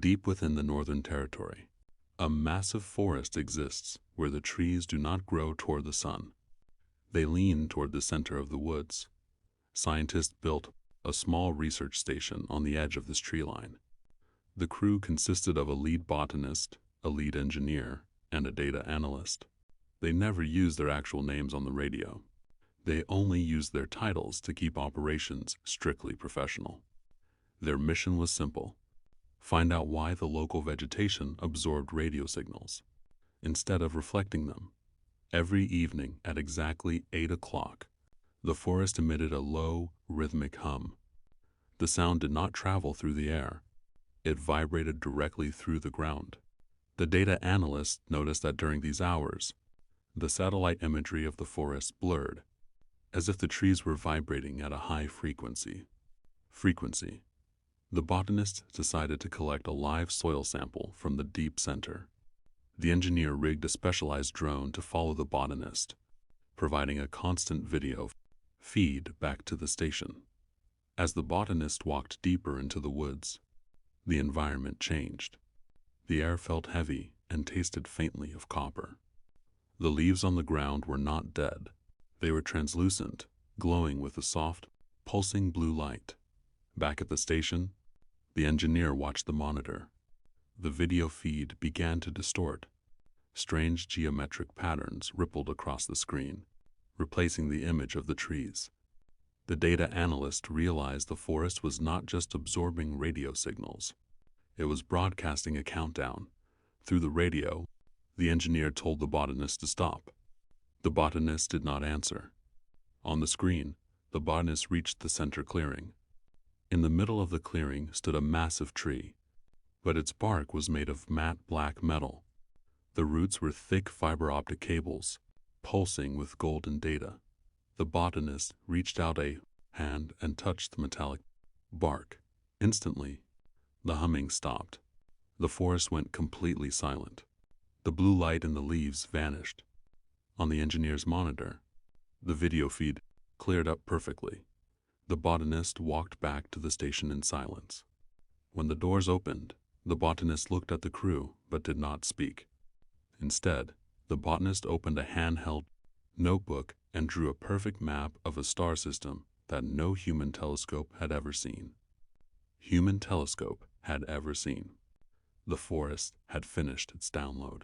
Deep within the Northern Territory, a massive forest exists where the trees do not grow toward the sun. They lean toward the center of the woods. Scientists built a small research station on the edge of this tree line. The crew consisted of a lead botanist, a lead engineer, and a data analyst. They never used their actual names on the radio. They only used their titles to keep operations strictly professional. Their mission was simple: find out why the local vegetation absorbed radio signals instead of reflecting them. Every evening at exactly 8 o'clock, the forest emitted a low, rhythmic hum. The sound did not travel through the air. It vibrated directly through the ground. The data analyst noticed that during these hours, the satellite imagery of the forest blurred, as if the trees were vibrating at a high frequency. The botanist decided to collect a live soil sample from the deep center. The engineer rigged a specialized drone to follow the botanist, providing a constant video feed back to the station. As the botanist walked deeper into the woods, the environment changed. The air felt heavy and tasted faintly of copper. The leaves on the ground were not dead. They were translucent, glowing with a soft, pulsing blue light. Back at the station, the engineer watched the monitor. The video feed began to distort. Strange geometric patterns rippled across the screen, replacing the image of the trees. The data analyst realized the forest was not just absorbing radio signals. It was broadcasting a countdown. Through the radio, the engineer told the botanist to stop. The botanist did not answer. On the screen, the botanist reached the center clearing. In the middle of the clearing stood a massive tree, but its bark was made of matte black metal. The roots were thick fiber optic cables, pulsing with golden data. The botanist reached out a hand and touched the metallic bark. Instantly, the humming stopped. The forest went completely silent. The blue light in the leaves vanished. On the engineer's monitor, the video feed cleared up perfectly. The botanist walked back to the station in silence. When the doors opened, the botanist looked at the crew but did not speak. Instead, the botanist opened a handheld notebook and drew a perfect map of a star system that no human telescope had ever seen. The forest had finished its download.